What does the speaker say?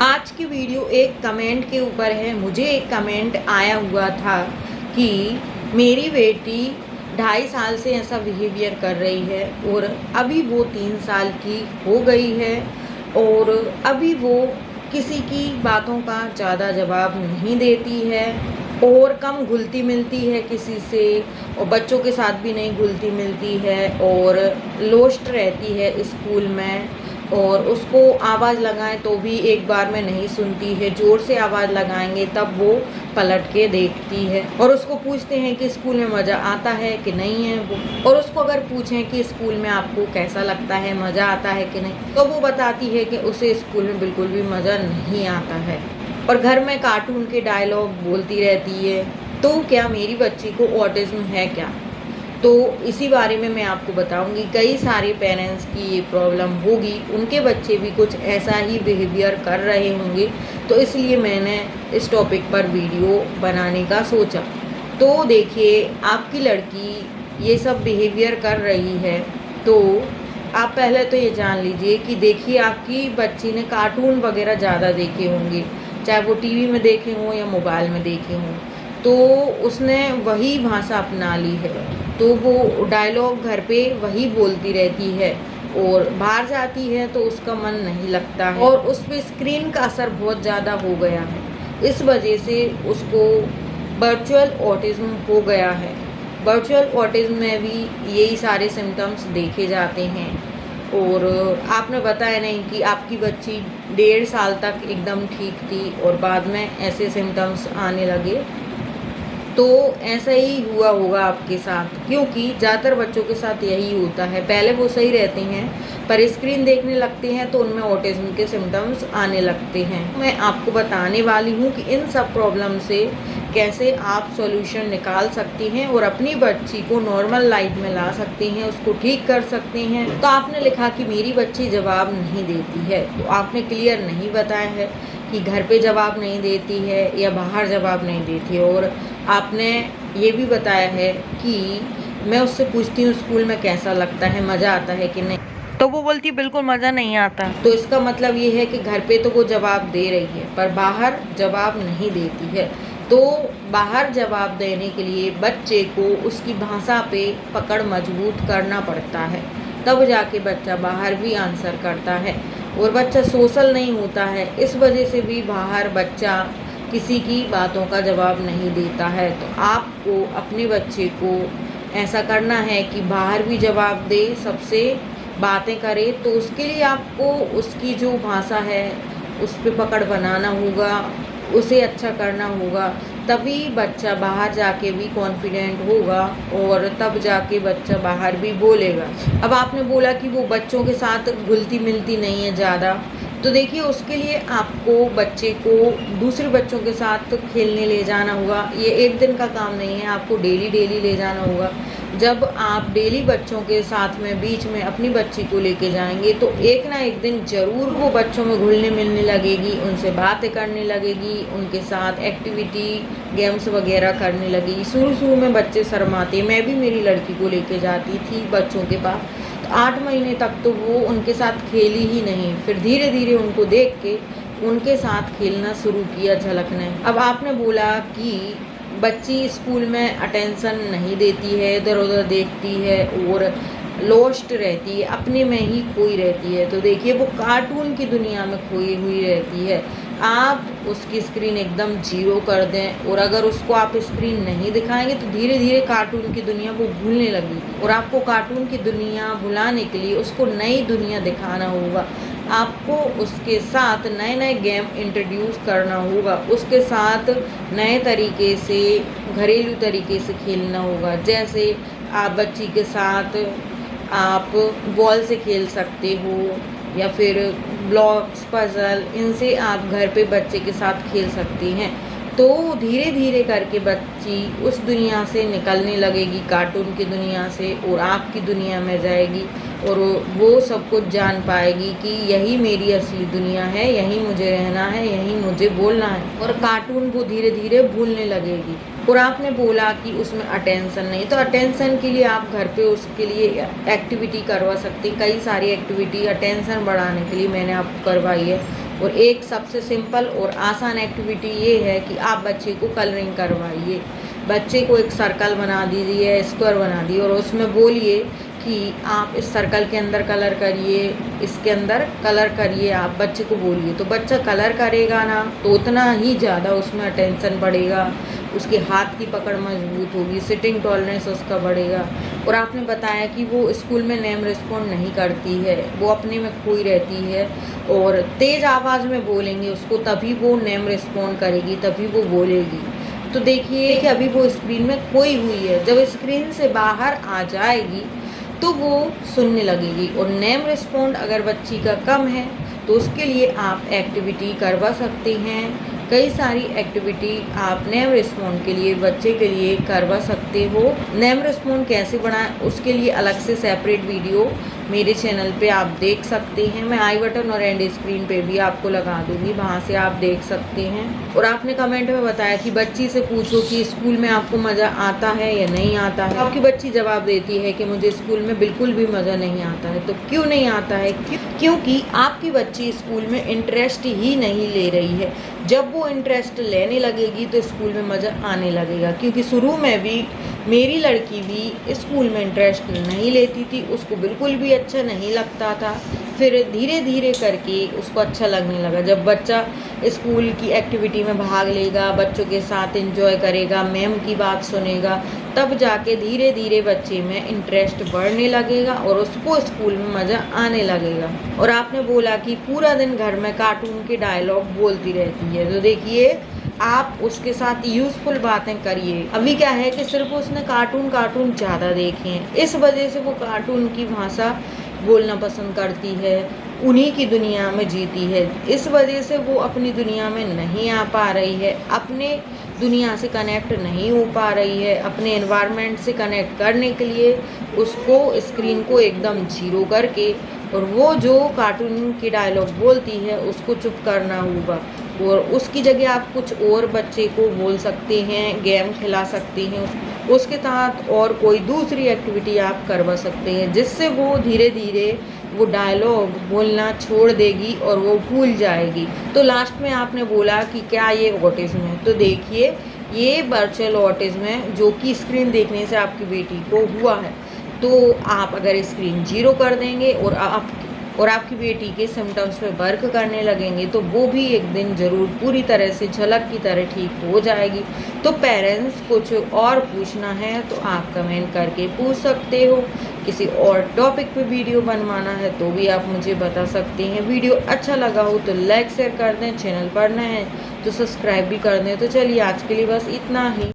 आज की वीडियो एक कमेंट के ऊपर है। मुझे एक कमेंट आया हुआ था कि मेरी बेटी 2.5 साल से ऐसा बिहेवियर कर रही है और अभी वो 3 साल की हो गई है और अभी वो किसी की बातों का ज़्यादा जवाब नहीं देती है और कम घुलती मिलती है किसी से, और बच्चों के साथ भी नहीं घुलती मिलती है और लोस्ट रहती है स्कूल में। और उसको आवाज़ लगाएं तो भी एक बार में नहीं सुनती है, ज़ोर से आवाज़ लगाएंगे तब वो पलट के देखती है। और उसको पूछते हैं कि स्कूल में मज़ा आता है कि नहीं है वो, और उसको अगर पूछें कि स्कूल में आपको कैसा लगता है, मज़ा आता है कि नहीं, तो वो बताती है कि उसे स्कूल में बिल्कुल भी मज़ा नहीं आता है और घर में कार्टून के डायलॉग बोलती रहती है। तो क्या मेरी बच्ची को ऑटिज्म है क्या? तो इसी बारे में मैं आपको बताऊंगी। कई सारे पेरेंट्स की ये प्रॉब्लम होगी, उनके बच्चे भी कुछ ऐसा ही बिहेवियर कर रहे होंगे, तो इसलिए मैंने इस टॉपिक पर वीडियो बनाने का सोचा। तो देखिए, आपकी लड़की ये सब बिहेवियर कर रही है तो आप पहले तो ये जान लीजिए कि देखिए, आपकी बच्ची ने कार्टून वगैरह ज़्यादा देखे होंगे, चाहे वो टीवी में देखे हों या मोबाइल में देखे हों, तो उसने वही भाषा अपना ली है। तो वो डायलॉग घर पे वही बोलती रहती है और बाहर जाती है तो उसका मन नहीं लगता है और उस पर स्क्रीन का असर बहुत ज़्यादा हो गया है। इस वजह से उसको वर्चुअल ऑटिज्म हो गया है। वर्चुअल ऑटिज्म में भी यही सारे सिम्टम्स देखे जाते हैं। और आपने बताया नहीं कि आपकी बच्ची 1.5 साल तक एकदम ठीक थी और बाद में ऐसे सिम्टम्स आने लगे, तो ऐसा ही हुआ होगा आपके साथ, क्योंकि ज़्यादातर बच्चों के साथ यही होता है। पहले वो सही रहते हैं पर स्क्रीन देखने लगते हैं तो उनमें ऑटिज्म के सिम्टम्स आने लगते हैं। मैं आपको बताने वाली हूँ कि इन सब प्रॉब्लम से कैसे आप सॉल्यूशन निकाल सकती हैं और अपनी बच्ची को नॉर्मल लाइफ में ला सकती हैं, उसको ठीक कर सकते हैं। तो आपने लिखा कि मेरी बच्ची जवाब नहीं देती है, तो आपने क्लियर नहीं बताया है कि घर पे जवाब नहीं देती है या बाहर जवाब नहीं देती है। और आपने ये भी बताया है कि मैं उससे पूछती हूँ स्कूल में कैसा लगता है, मज़ा आता है कि नहीं, तो वो बोलती बिल्कुल मज़ा नहीं आता। तो इसका मतलब ये है कि घर पे तो वो जवाब दे रही है पर बाहर जवाब नहीं देती है। तो बाहर जवाब देने के लिए बच्चे को उसकी भाषा पे पकड़ मजबूत करना पड़ता है, तब जाके बच्चा बाहर भी आंसर करता है। और बच्चा सोशल नहीं होता है, इस वजह से भी बाहर बच्चा किसी की बातों का जवाब नहीं देता है। तो आपको अपने बच्चे को ऐसा करना है कि बाहर भी जवाब दे, सबसे बातें करे। तो उसके लिए आपको उसकी जो भाषा है उस पर पकड़ बनाना होगा, उसे अच्छा करना होगा, तभी बच्चा बाहर जाके भी कॉन्फिडेंट होगा और तब जाके बच्चा बाहर भी बोलेगा। अब आपने बोला कि वो बच्चों के साथ घुलती मिलती नहीं है ज़्यादा, तो देखिए उसके लिए आपको बच्चे को दूसरे बच्चों के साथ खेलने ले जाना होगा। ये एक दिन का काम नहीं है, आपको डेली ले जाना होगा। जब आप डेली बच्चों के साथ में बीच में अपनी बच्ची को लेके जाएंगे तो एक ना एक दिन ज़रूर वो बच्चों में घुलने मिलने लगेगी, उनसे बातें करने लगेगी, उनके साथ एक्टिविटी गेम्स वगैरह करने लगेगी। शुरू में बच्चे शर्माते, मैं भी मेरी लड़की को लेके जाती थी बच्चों के पास, तो 8 महीने तक तो वो उनके साथ खेली ही नहीं। फिर धीरे धीरे उनको देख के उनके साथ खेलना शुरू किया, झलकने। अब आपने बोला कि बच्ची स्कूल में अटेंशन नहीं देती है, इधर उधर देखती है और लॉस्ट रहती है, अपने में ही खोई रहती है। तो देखिए, वो कार्टून की दुनिया में खोई हुई रहती है। आप उसकी स्क्रीन एकदम 0 कर दें और अगर उसको आप स्क्रीन नहीं दिखाएंगे तो धीरे धीरे कार्टून की दुनिया वो भूलने लगेगी। और आपको कार्टून की दुनिया भुलाने के लिए उसको नई दुनिया दिखाना होगा। आपको उसके साथ नए नए गेम इंट्रोड्यूस करना होगा, उसके साथ नए तरीके से, घरेलू तरीके से खेलना होगा। जैसे आप बच्ची के साथ आप बॉल से खेल सकते हो या फिर ब्लॉक्स, पजल, इनसे आप घर पे बच्चे के साथ खेल सकती हैं। तो धीरे धीरे करके बच्ची उस दुनिया से निकलने लगेगी, कार्टून की दुनिया से, और आपकी दुनिया में जाएगी और वो सब कुछ जान पाएगी कि यही मेरी असली दुनिया है, यहीं मुझे रहना है, यहीं मुझे बोलना है। और कार्टून वो धीरे धीरे भूलने लगेगी। और आपने बोला कि उसमें अटेंशन नहीं, तो अटेंशन के लिए आप घर पे उसके लिए एक्टिविटी करवा सकते हैं। कई सारी एक्टिविटी अटेंशन बढ़ाने के लिए मैंने आपको करवाई है। और एक सबसे सिंपल और आसान एक्टिविटी ये है कि आप बच्चे को कलरिंग करवाइए। बच्चे को एक सर्कल बना दीजिए, स्क्वायर बना दिए और उसमें बोलिए कि आप इस सर्कल के अंदर कलर करिए, इसके अंदर कलर करिए, आप बच्चे को बोलिए। तो बच्चा कलर करेगा ना तो उतना ही ज़्यादा उसमें अटेंशन बढ़ेगा, उसके हाथ की पकड़ मजबूत होगी, सिटिंग टॉलरेंस उसका बढ़ेगा। और आपने बताया कि वो स्कूल में नेम रिस्पॉन्ड नहीं करती है, वो अपने में खोई रहती है और तेज़ आवाज़ में बोलेंगे उसको तभी वो नेम रिस्पॉन्ड करेगी, तभी वो बोलेगी। तो देखिए कि अभी वो स्क्रीन में खोई हुई है, जब स्क्रीन से बाहर आ जाएगी तो वो सुनने लगेगी। और नेम रिस्पॉन्ड अगर बच्ची का कम है तो उसके लिए आप एक्टिविटी करवा सकते हैं। कई सारी एक्टिविटी आप नेम रिस्पॉन्ड के लिए बच्चे के लिए करवा सकते हो। नेम रिस्पॉन्ड कैसे बनाएं उसके लिए अलग से सेपरेट वीडियो मेरे चैनल पे आप देख सकते हैं। मैं आई बटन और एंड स्क्रीन पे भी आपको लगा दूंगी, वहाँ से आप देख सकते हैं। और आपने कमेंट में बताया कि बच्ची से पूछो कि स्कूल में आपको मज़ा आता है या नहीं आता है। आपकी बच्ची जवाब देती है कि मुझे स्कूल में बिल्कुल भी मज़ा नहीं आता है। तो क्यों नहीं आता है? क्योंकि आपकी बच्ची स्कूल में इंटरेस्ट ही नहीं ले रही है। जब वो इंटरेस्ट लेने लगेगी तो स्कूल में मज़ा आने लगेगा। क्योंकि शुरू में भी मेरी लड़की भी स्कूल में इंटरेस्ट नहीं लेती थी, उसको बिल्कुल भी अच्छा नहीं लगता था। फिर धीरे धीरे करके उसको अच्छा लगने लगा। जब बच्चा स्कूल की एक्टिविटी में भाग लेगा, बच्चों के साथ एंजॉय करेगा, मैम की बात सुनेगा, तब जाके धीरे धीरे बच्चे में इंटरेस्ट बढ़ने लगेगा और उसको स्कूल में मज़ा आने लगेगा। और आपने बोला कि पूरा दिन घर में कार्टून के डायलॉग बोलती रहती है, तो देखिए आप उसके साथ यूज़फुल बातें करिए। अभी क्या है कि सिर्फ उसने कार्टून ज़्यादा देखे हैं, इस वजह से वो कार्टून की भाषा बोलना पसंद करती है, उन्हीं की दुनिया में जीती है। इस वजह से वो अपनी दुनिया में नहीं आ पा रही है, अपने दुनिया से कनेक्ट नहीं हो पा रही है। अपने एनवायरनमेंट से कनेक्ट करने के लिए उसको स्क्रीन को एकदम जीरो करके और वो जो कार्टून की डायलॉग बोलती है उसको चुप करना होगा। और उसकी जगह आप कुछ और बच्चे को बोल सकते हैं, गेम खिला सकते हैं, उसके साथ और कोई दूसरी एक्टिविटी आप करवा सकते हैं, जिससे वो धीरे धीरे वो डायलॉग बोलना छोड़ देगी और वो भूल जाएगी। तो लास्ट में आपने बोला कि क्या ये ऑटिज्म है? तो देखिए ये वर्चुअल ऑटिज्म है जो कि स्क्रीन देखने से आपकी बेटी को हुआ है। तो आप अगर स्क्रीन जीरो कर देंगे और आपकी बेटी के सिम्टम्स पे वर्क करने लगेंगे तो वो भी एक दिन ज़रूर पूरी तरह से झलक की तरह ठीक हो जाएगी। तो पेरेंट्स कुछ और पूछना है तो आप कमेंट करके पूछ सकते हो। किसी और टॉपिक पे वीडियो बनवाना है तो भी आप मुझे बता सकते हैं। वीडियो अच्छा लगा हो तो लाइक शेयर कर दें, चैनल पर नए हैं तो सब्सक्राइब भी कर दें। तो चलिए आज के लिए बस इतना ही।